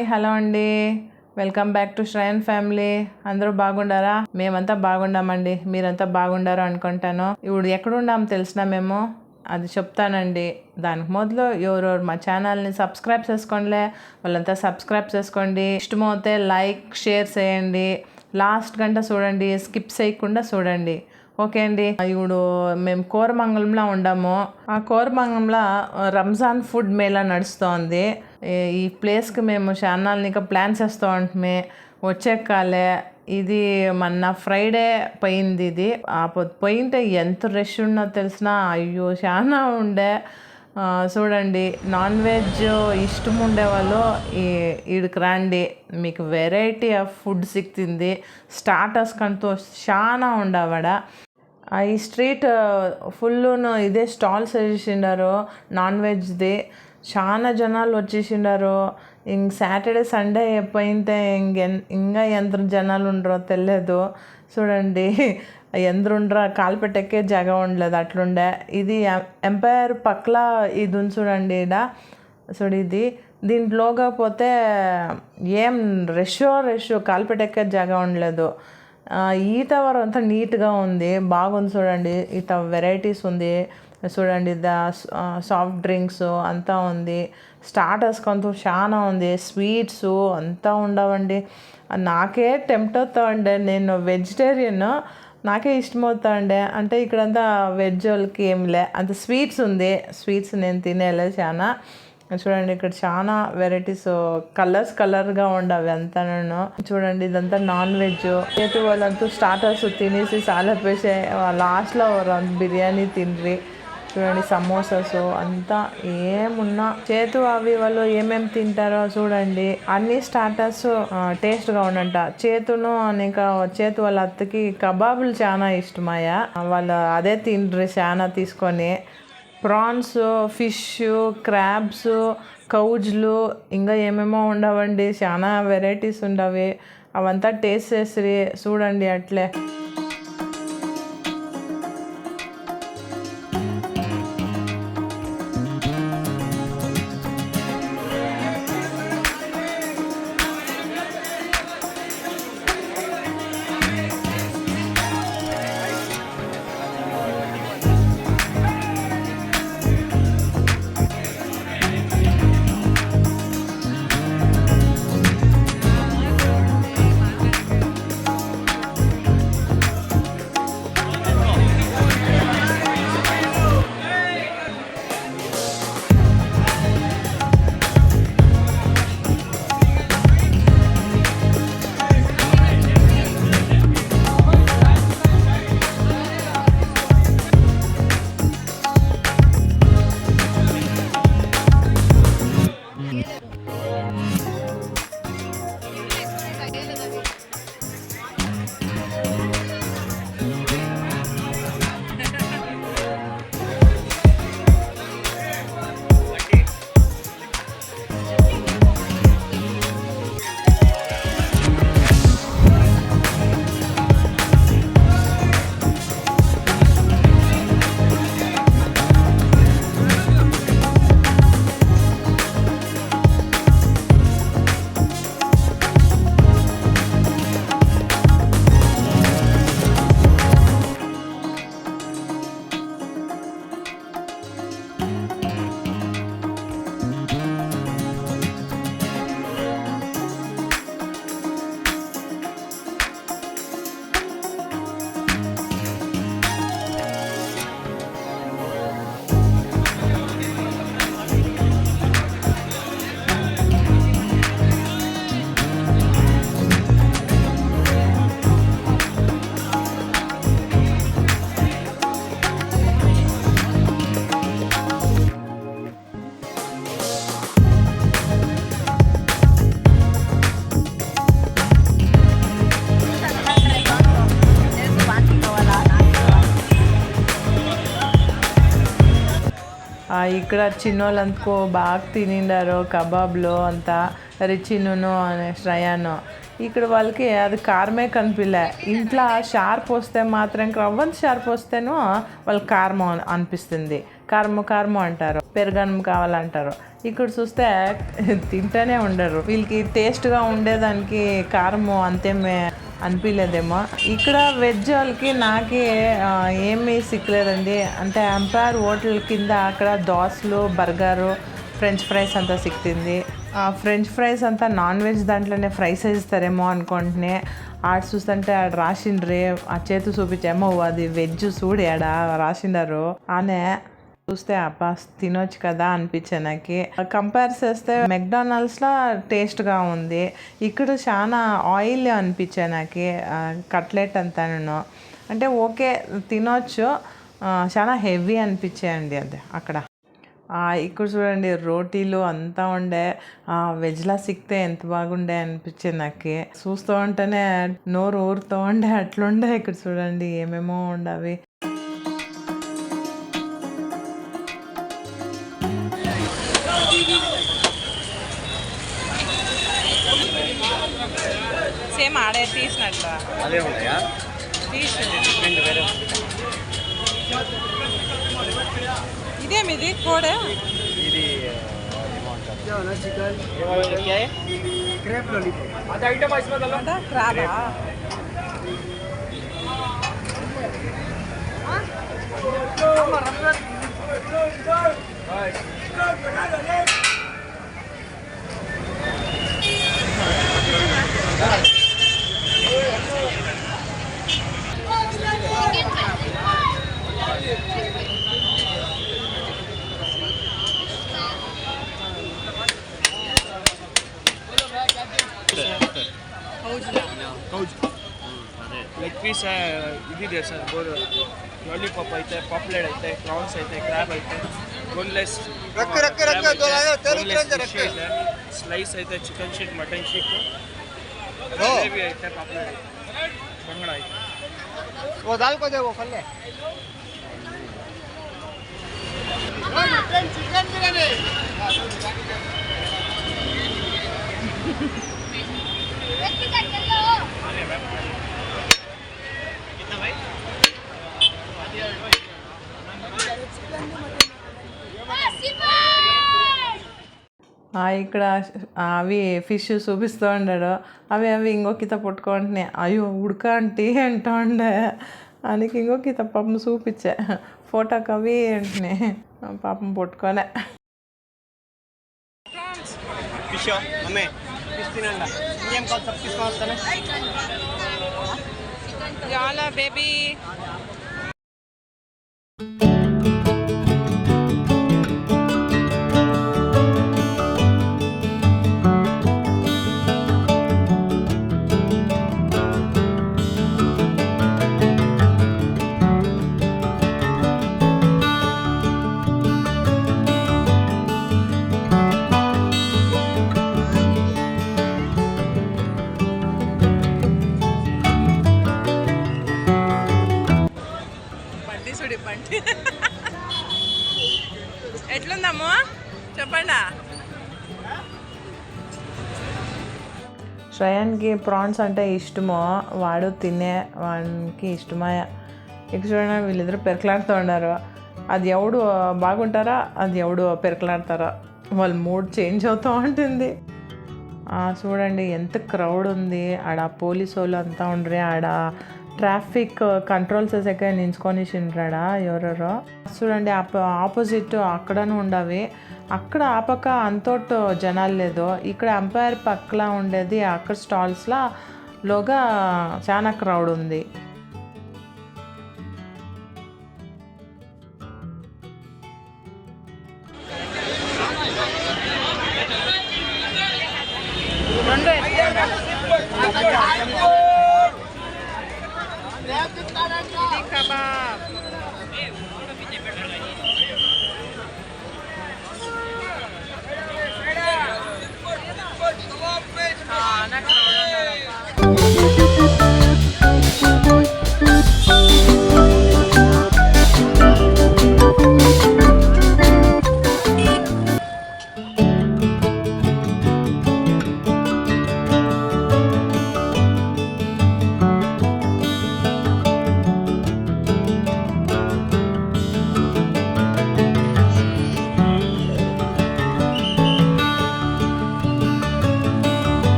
Hi hello అండి, welcome back to శ్రయన్ family. అందరూ బాగుండారా? మేమంతా బాగుండామండి. మీరంతా బాగుండారు అనుకుంటాను. ఇప్పుడు ఎక్కడున్నాం తెలిసినా మేము అది చెప్తానండి. దానికి మొదలు ఎవరెవరు మా ఛానల్ని సబ్స్క్రైబ్ చేసుకోండిలే వాళ్ళంతా సబ్స్క్రైబ్ చేసుకోండి. ఇష్టమైతే లైక్ షేర్ చేయండి. లాస్ట్ గంట చూడండి, స్కిప్ చేయకుండా చూడండి. ఓకే అండి. ఇప్పుడు మేము కోరమంగళంలో ఉండాము. ఆ కోరమంగళంలో రంజాన్ ఫుడ్ మేళా నడుస్తోంది. ఈ ప్లేస్కి మేము ఛానల్ని ప్లాన్ చేస్తూ ఉంటే వచ్చేకాలే. ఇది మొన్న ఫ్రైడే పోయింది. ఇది పోయింటే ఎంత రష్ ఉన్నో తెలిసిన, అయ్యో చాలా ఉండే. చూడండి, నాన్ వెజ్ ఇష్టం ఉండేవాళ్ళు ఈడికి రండి, మీకు వెరైటీ ఆఫ్ ఫుడ్ సిక్కింది. స్టార్టర్స్ కంటూ చాలా ఉండవాడ. ఈ స్ట్రీట్ ఫుల్ను ఇదే స్టాల్స్ వేసిండారు నాన్ వెజ్ది. చాలా జనాలు వచ్చేసిండారు. ఇంక సాటర్డే సండే పోయింటే ఇంకా ఎంత జనాలు ఉండరో తెలియదు. చూడండి, ఎందరుండ్రా కాలు పెట్టకే జాగ ఉండలేదు, అట్లుండే. ఇది ఎంపైర్ పక్కల ఇది ఉంది చూడండి. ఇది దీంట్లోగా పోతే ఏం రష్ కాలు పెట్టకే జాగ ఉండలేదు. ఈత వరం అంతా నీట్గా ఉంది, బాగుంది. చూడండి, ఈత వెరైటీస్ ఉంది. చూడండి, సాఫ్ట్ డ్రింక్స్ అంతా ఉంది. స్టార్టర్స్ కొంత చాలా ఉంది. స్వీట్స్ అంతా ఉండవండి. నాకే టెంప్ట్ అవుతా ఉండే, నేను వెజిటేరియన్, నాకే ఇష్టమవుతా ఉండే. అంటే ఇక్కడంతా వెజ్ వాళ్ళకి ఏంలే, అంత స్వీట్స్ ఉంది. స్వీట్స్ నేను తినేలే చాలా. చూడండి, ఇక్కడ చాలా వెరైటీస్ కలర్గా ఉండవి అంతా. చూడండి, ఇదంతా నాన్ వెజ్. చేతు వాళ్ళంతా స్టార్టర్స్ తినేసి చాలా పేసే లాస్ట్లో బిర్యానీ తిండ్రి. చూడండి, సమోసాస్ అంతా ఏమున్నా చేతు అవి వాళ్ళు ఏమేమి తింటారో చూడండి. అన్ని స్టార్టర్స్ టేస్ట్గా ఉండంట. చేతును ఇంకా చేతు వాళ్ళ అత్తకి కబాబులు చాలా ఇష్టమయ్యా. వాళ్ళు అదే తిండ్రి చాలా తీసుకొని. ప్రాన్స్, ఫిష్, క్రాబ్స్, కౌజ్లు ఇంకా ఏమేమో ఉండవండి. చాలా వెరైటీస్ ఉండవి. అవంతా టేస్ట్ చేసి చూడండి అట్లే. ఇక్కడ చిన్నోళ్ళంతకు బాగా తినిండారు కబాబ్లో అంతా. చిన్నును అనే శ్రయాను ఇక్కడ వాళ్ళకి అది కారమే కనిపిలే. ఇంట్లో షార్ప్ వస్తే మాత్రం రవ్వంత షార్ప్ వస్తేనో వాళ్ళకి కారం అనిపిస్తుంది. కారము కారము అంటారు, పెరుగన్నం కావాలంటారు. ఇక్కడ చూస్తే తింటూనే ఉండరు. వీళ్ళకి టేస్ట్గా ఉండేదానికి కారము అంతేమే అనిపించలేదేమో. ఇక్కడ వెజ్ వాళ్ళకి నాకే ఏమీ సిక్కలేదండి. అంటే ఎంపైర్ హోటల్ కింద అక్కడ దోశలు, బర్గరు, ఫ్రెంచ్ ఫ్రైస్ అంతా సిక్కింది. ఫ్రెంచ్ ఫ్రైస్ అంతా నాన్ వెజ్ దాంట్లోనే ఫ్రైస్ వేస్తారేమో అనుకుంటున్నాయి. ఆడ చూస్తుంటే ఆడ రాసిండ్రే, ఆ చేతు చూపించేమో అది వెజ్ చూడు ఆడ రాసిండారు. ఆనే చూస్తే అబ్బా తినొచ్చు కదా అనిపించే నాకు. కంపేర్ చేస్తే మెక్డానల్డ్స్లో టేస్ట్గా ఉంది, ఇక్కడ చాలా ఆయిల్ అనిపించే నాకు. కట్లెట్ అంతాను అంటే ఓకే తినొచ్చు, చాలా హెవీ అనిపించాయండి అది అక్కడ. ఇక్కడ చూడండి రోటీలు అంతా ఉండే, వెజ్లా సిక్తే ఎంత బాగుండే అనిపించింది నాకు. చూస్తూ ఉంటేనే నోరు ఊరుతూ ఉండే అట్లుండే. ఇక్కడ చూడండి ఏమేమో ఉండవి. సేమ్ ఆడే తీసినట్ల అదే ఉన్నాయా? ఇదేమిది కోడే? ఇది క్రాబా? లెగ్ పీస్ ఇదిದೆ ಸರ್ ಬೋರ್ లాలీపాప్ అయితే, పాప్లెట్ అయితే, ప్రాన్స్ అయితే, క్రాబ్ అయితే, బోన్లెస్ స్లైస్ అయితే, chicken seekh, mutton seekh, gravy అయితే, పాప్లెట్ బంగళ అయితే. वो दाल को दे, वो फल्ले मटन चिकन बिरयानी ఇక్కడ అవి ఫిష్ చూపిస్తూ ఉండాడు. అవి ఇంకొక పుట్టుకుంటున్నాయి. అయ్యో ఉడక అంటే అంటూ ఉండే అందుకే ఇంకొక పాపం చూపించా ఫోటోకి అవి అంటున్నాయి. పాపం పుట్టుకోలే. ఫిష్ అమ్మే ఫిష్ తినండి. ఇంకేం కాదు, సబ్ తీసుకొని వస్తాను. చాలా బేబీ. ఎట్లుందమ్మా చెప్పండి. శ్రేయాన్కి ప్రాన్స్ అంటే ఇష్టమో, వాడు తినే వాడికి ఇష్టమా. ఇక చూడండి వీళ్ళిద్దరు పెరకలాడుతూ ఉన్నారు. అది ఎవడు బాగుంటారా, అది ఎవడు పెరకలాడతారా, వాళ్ళ మూడ్ చేంజ్ అవుతూ ఉంటుంది. చూడండి ఎంత క్రౌడ్ ఉంది ఆడ. పోలీసు వాళ్ళు అంతా ఉండ్రే ఆడ. ట్రాఫిక్ కంట్రోల్ చేసాక నించుకొని తింటాడా ఎవరెవరో. చూడండి ఆపోజిట్ అక్కడను ఉండవి. అక్కడ ఆ పక్క అంతోటి జనాలు లేదు. ఇక్కడ ఎంపైర్ పక్కలా ఉండేది అక్కడ స్టాల్స్లా లోగా చాలా క్రౌడ్ ఉంది.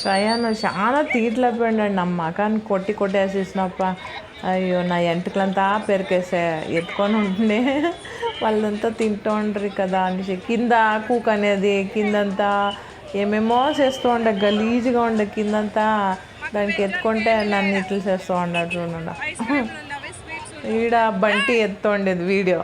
శ్రయాను చాలా తీట్లపోయాడు అమ్మ కానీ కొట్టేసేసినప్ప. అయ్యో నా ఎంటుకలంతా పెరికేసా ఎత్తుకొని ఉంటుండే వాళ్ళంతా తింటూ ఉంటారు కదా అనేసి. కింద కూక్ అనేది కిందంతా ఏమేమో చేస్తూ ఉండే, గలీజ్గా ఉండే కిందంతా. దానికి ఎత్తుకుంటే నన్ను ఇట్లు చేస్తూ ఉన్నాడు చూడండి. ఈడ బంటి ఎత్తు ఉండేది వీడియో.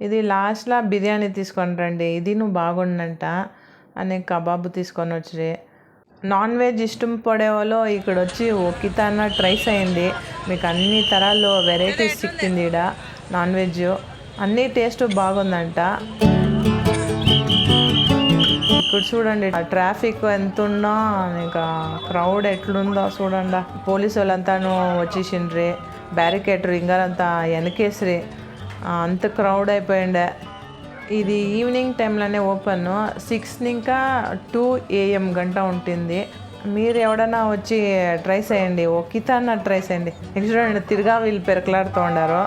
ఇది లాస్ట్లో బిర్యానీ తీసుకొని రండి, ఇది నువ్వు బాగుండంట అని కబాబ్ తీసుకొని వచ్చి. నాన్ వెజ్ ఇష్టం పడేవాళ్ళు ఇక్కడ వచ్చి ఒక్కితన ట్రై చేయండి. మీకు అన్ని తరాల్లో వెరైటీస్ సిక్కింది ఇక్కడ. నాన్ వెజ్ అన్ని టేస్ట్ బాగుందంట. ఇప్పుడు చూడండి ట్రాఫిక్ ఎంత ఉన్నా ఇంకా క్రౌడ్ ఎట్లుందో చూడండి. పోలీసు వాళ్ళంతాను వచ్చేసిండ్రి, బ్యారికేటర్ ఇంకారంతా వెనకేసిరి, అంత క్రౌడ్ అయిపోయిండే. ఇది ఈవినింగ్ టైంలోనే ఓపెన్, 6 ఇంకా 2 AM గంట ఉంటుంది. మీరు ఎవడన్నా వచ్చి ట్రై చేయండి, ఒక్కితన ట్రై చేయండి. నెక్స్ట్ చూడండి తిరగా వీళ్ళు పెరకలాడుతూ ఉండారు.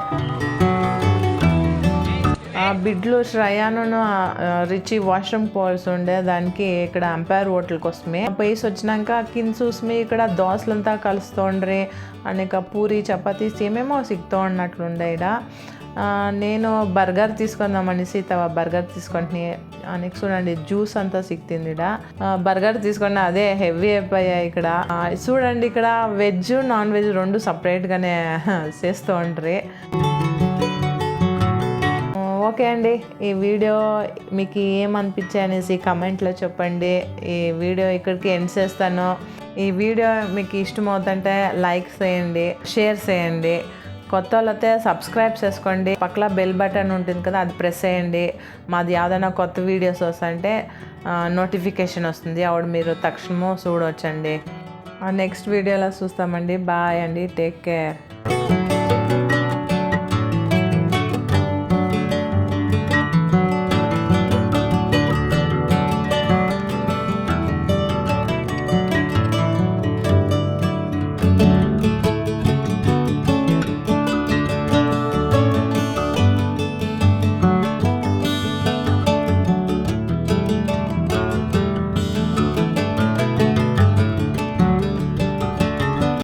బిడ్లు శ్రయాను రిచి వాష్రూమ్ పోవాల్సి ఉండే, దానికి ఇక్కడ అంపైర్ హోటల్ కోసమే పైసి వచ్చినాక కింద చూసి ఇక్కడ దోశలంతా కలుస్తూ ఉండ్రి, అనేక పూరి చపాతీస్ ఏమేమో సిక్తూ ఉన్నట్లుండే. ఇక్కడ నేను బర్గర్ తీసుకుందామనేసి బర్గర్ తీసుకొని నెక్స్ట్ చూడండి జ్యూస్ అంతా సిక్కింది. ఇక్కడ బర్గర్ తీసుకొని అదే హెవీ అయిపోయాయి. ఇక్కడ చూడండి ఇక్కడ వెజ్ నాన్ వెజ్ రెండు సపరేట్గానే చేస్తూ ఉంటారు. ఓకే అండి, ఈ వీడియో మీకు ఏమనిపించాయి అనేసి కమెంట్లో చెప్పండి. ఈ వీడియో ఇక్కడికి ఎండ్ చేస్తాను. ఈ వీడియో మీకు ఇష్టమవుతుంటే లైక్ చేయండి, షేర్ చేయండి. కొత్త వాళ్ళైతే సబ్స్క్రైబ్ చేసుకోండి. పక్కన బెల్ బటన్ ఉంటుంది కదా, అది ప్రెస్ చేయండి. మాది ఏదైనా కొత్త వీడియోస్ వస్తుంటే నోటిఫికేషన్ వస్తుంది, అప్పుడు మీరు తక్షణము చూడవచ్చండి. నెక్స్ట్ వీడియోలో చూస్తామండి. బాయ్ అండి, టేక్ కేర్.